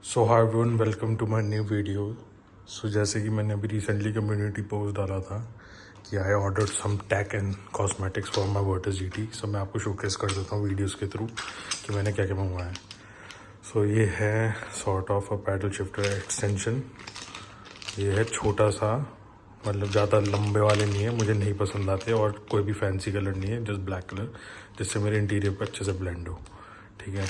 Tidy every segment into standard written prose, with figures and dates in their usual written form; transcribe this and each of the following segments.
So hi everyone, welcome to my new video. So जैसे कि मैंने अभी रिसेंटली कम्युनिटी पोस्ट डाला था कि I ordered some tech and cosmetics for my Virtus GT. So मैं आपको शोकेस कर देता हूँ वीडियोस के थ्रू कि मैंने क्या क्या मंगवाया है। सो ये है sort of a pedal shifter extension. ये है छोटा सा, मतलब ज़्यादा लंबे वाले नहीं है, मुझे नहीं पसंद आते, और कोई भी फैंसी कलर नहीं है, जस्ट ब्लैक कलर, जिससे मेरे इंटीरियर पर अच्छे से ब्लेंड हो। ठीक है,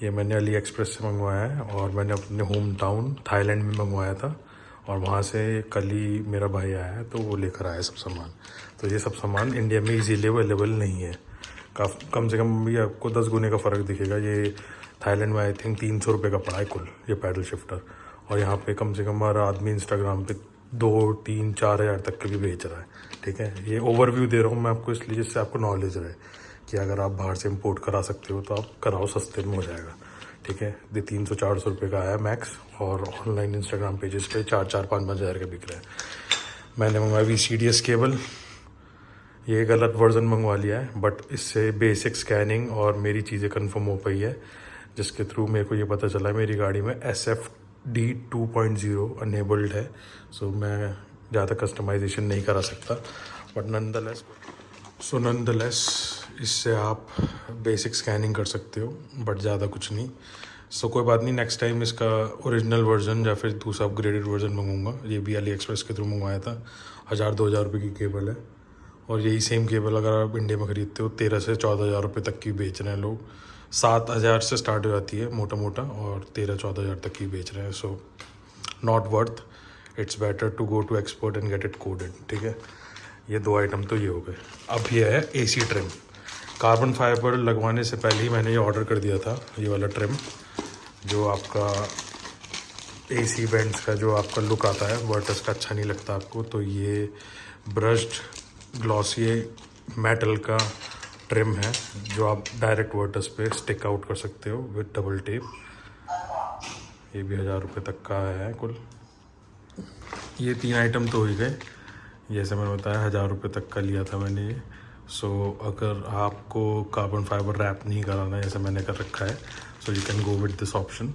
ये मैंने अली एक्सप्रेस से मंगवाया है और मैंने अपने होम टाउन थाईलैंड में मंगवाया था, और वहाँ से कल ही मेरा भाई आया है तो वो लेकर आया सब सामान। तो ये सब सामान इंडिया में इजीली अवेलेबल नहीं है। कम से कम भी आपको 10 गुने का फ़र्क दिखेगा। ये थाईलैंड में आई थिंक 300 रुपये का पड़ा है कुल ये पैडल शिफ्टर, और यहाँ पे कम से कम हर आदमी इंस्टाग्राम पे 2-3-4 हज़ार तक के भी बेच रहा है। ठीक है, ये ओवरव्यू दे रहा हूँ मैं आपको इसलिए जिससे आपको नॉलेज रहे कि अगर आप बाहर से इंपोर्ट करा सकते हो तो आप कराओ, सस्ते में हो जाएगा। ठीक है, ये 300-400 रुपये का आया मैक्स, और ऑनलाइन इंस्टाग्राम पेजेस पे 4-5 हज़ार के बिक रहे हैं। मैंने मंगवाया VCDS केबल। ये गलत वर्जन मंगवा लिया है, बट इससे बेसिक स्कैनिंग और मेरी चीज़ें कंफर्म हो पाई है, जिसके थ्रू मेरे को ये पता चला है मेरी गाड़ी में SFD 2.0 अनेबल्ड है। सो मैं ज़्यादा कस्टमाइजेशन नहीं करा सकता, बट नंदलेस इससे आप बेसिक स्कैनिंग कर सकते हो, बट ज़्यादा कुछ नहीं। सो कोई बात नहीं, नेक्स्ट टाइम इसका ओरिजिनल वर्जन या फिर दूसरा अपग्रेडेड वर्जन मंगूंगा। ये भी अली एक्सप्रेस के थ्रू मंगवाया था। 1000-2000 रुपये की केबल है, और यही सेम केबल अगर आप इंडिया में ख़रीदते हो 13 से 14 हज़ार रुपये तक की बेच रहे हैं लोग। 7 हज़ार से स्टार्ट हो जाती है मोटा मोटा, और 13-14 हज़ार तक की बेच रहे हैं। So not worth, it's better to go to export and get it coded. ठीक है, ये 2 आइटम तो ये हो गए। अब ये है AC ट्रिम। कार्बन फाइबर लगवाने से पहले ही मैंने ये ऑर्डर कर दिया था, ये वाला ट्रिम जो आपका AC वेंट्स का जो आपका लुक आता है वर्टस का अच्छा नहीं लगता आपको, तो ये ब्रश्ड ग्लॉसी मेटल का ट्रिम है जो आप डायरेक्ट वर्टस पे स्टिक आउट कर सकते हो विद डबल टेप। ये भी 1000 रुपये तक का है कुल। ये 3 आइटम तो हो ही गए। जैसे मैंने बताया 1000 रुपये तक का लिया था मैंने ये। सो अगर आपको कार्बन फाइबर रैप नहीं कराना है जैसे मैंने कर रखा है, so you can go with this option.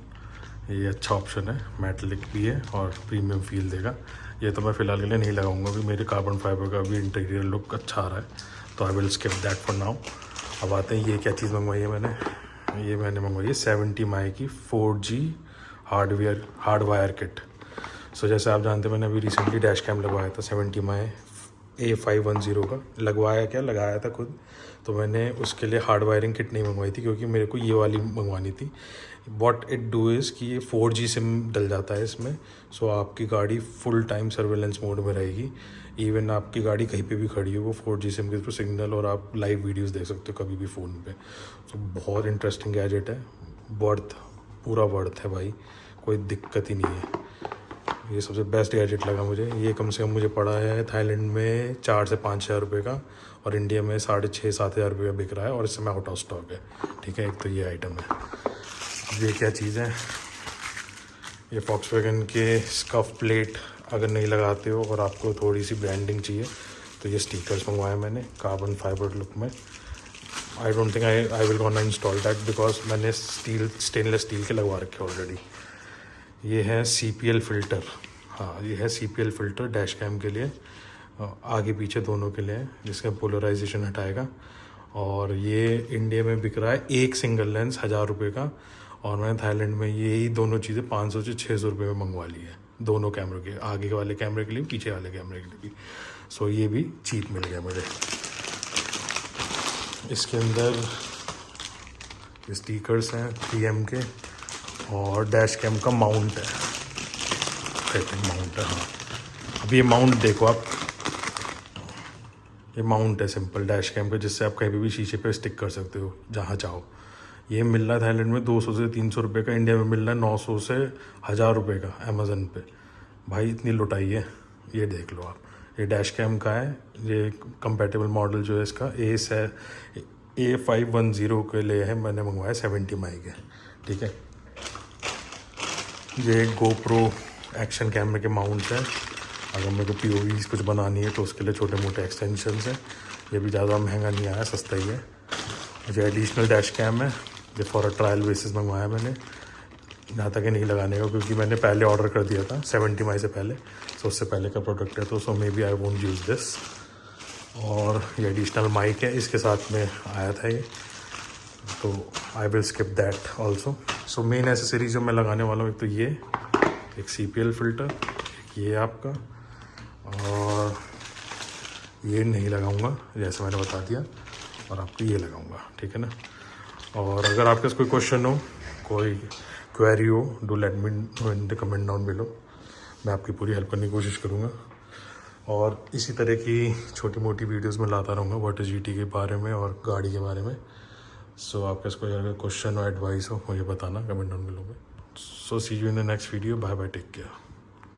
ये अच्छा ऑप्शन है, मेटलिक भी है और प्रीमियम फील देगा। ये तो मैं फ़िलहाल के लिए नहीं लगाऊंगा, भी मेरे कार्बन फाइबर का भी इंटीरियर लुक अच्छा आ रहा है, तो I will skip that for now. अब आते हैं ये क्या चीज़ मंगवाई है मैंने। ये मैंने मंगवाई है 70 माई की 4G हार्ड वायर किट। सो जैसे आप जानते हैं मैंने अभी रिसेंटली डैश कैम लगवाया था 70 माई A510 का। लगाया था खुद, तो मैंने उसके लिए हार्ड वायरिंग किट नहीं मंगवाई थी क्योंकि मेरे को ये वाली मंगवानी थी। व्हाट इट डू इज़ कि ये 4G सिम डल जाता है इसमें। सो आपकी गाड़ी फुल टाइम सर्वेलेंस मोड में रहेगी। इवन आपकी गाड़ी कहीं पे भी खड़ी हो, वो 4G सिम के थ्रू सिग्नल, और आप लाइव वीडियोस देख सकते हो कभी भी फ़ोन पे। सो बहुत इंटरेस्टिंग गैजेट है, पूरा वर्थ है भाई, कोई दिक्कत ही नहीं है। ये सबसे बेस्ट गैजेट लगा मुझे। ये कम से कम मुझे पड़ा है थाईलैंड में 4 से 5 हज़ार रुपये का, और इंडिया में 6.5-7 हज़ार रुपये का बिक रहा है, और इस समय आउट ऑफ स्टॉक है। ठीक है, एक तो ये आइटम है। अब ये क्या चीज़ है, ये Volkswagen के स्कफ प्लेट अगर नहीं लगाते हो और आपको थोड़ी सी ब्रांडिंग चाहिए तो ये स्टिकर्स मंगवाए मैंने कार्बन फाइबर लुक में। I don't think I will gonna install that because मैंने स्टेनलेस स्टील के लगवा रखे ऑलरेडी। ये है CPL फ़िल्टर। हाँ, ये है CPL फ़िल्टर डैश कैम के लिए, आगे पीछे दोनों के लिए, जिसका पोलराइजेशन हटाएगा। और ये इंडिया में बिक रहा है एक सिंगल लेंस 1000 रुपये का, और मैंने थाईलैंड में यही दोनों चीज़ें 500 से 600 रुपये में मंगवा ली है, दोनों कैमरे के, आगे वाले कैमरे के लिए, पीछे वाले कैमरे के लिए भी। सो ये भी चीप मिल गया मुझे। इसके अंदर स्टिकर्स हैं 3M के, और डैश कैम का माउंट है, माउंट है। हाँ, अब ये माउंट देखो आप, ये माउंट है सिंपल डैश कैम का, जिससे आप कहीं भी शीशे पे स्टिक कर सकते हो जहाँ चाहो। ये मिल रहा है थाईलैंड में 200 से 300 रुपये का, इंडिया में मिल रहा है 900 से 1000 रुपये का अमेज़न पे। भाई इतनी लुटाई है, ये देख लो आप। ये डैश कैम का है, ये कंपेटेबल मॉडल जो है इसका A510 के लिए है, मैंने मंगवाया 70 माई के। ठीक है, ये GoPro एक्शन कैमरे के माउंट्स हैं, अगर मेरे को POVs कुछ बनानी है तो उसके लिए छोटे मोटे एक्सटेंशंस हैं। ये भी ज़्यादा महंगा नहीं आया, सस्ता ही है। मुझे एडिशनल डैश कैम है, ये फॉर अ ट्रायल बेसिस मंगवाया मैंने। यहाँ तक ही नहीं लगाने का, क्योंकि मैंने पहले ऑर्डर कर दिया था 70 माई से पहले, सो उससे पहले का प्रोडक्ट है, तो so maybe I won't use this. और ये एडिशनल माइक है, इसके साथ में आया था ये, तो I will skip that also. So main accessories जो मैं लगाने वाला हूँ, एक तो ये एक CPL फ़िल्टर, ये आपका, और ये नहीं लगाऊंगा जैसे मैंने बता दिया, और आपको ये लगाऊंगा, ठीक है ना। और अगर आपके पास कोई क्वेश्चन हो, कोई क्वेरी हो, do let me know in the comment down below, मैं आपकी पूरी हेल्प करने की कोशिश करूँगा। और इसी तरह की छोटी मोटी वीडियोस में लाता रहूँगा वाटर GT के बारे में और गाड़ी के बारे में। सो आपके पास कोई अगर क्वेश्चन और एडवाइस हो, मुझे बताना कमेंट डाउन बिलो में। So see you in the next video, bye bye, take care.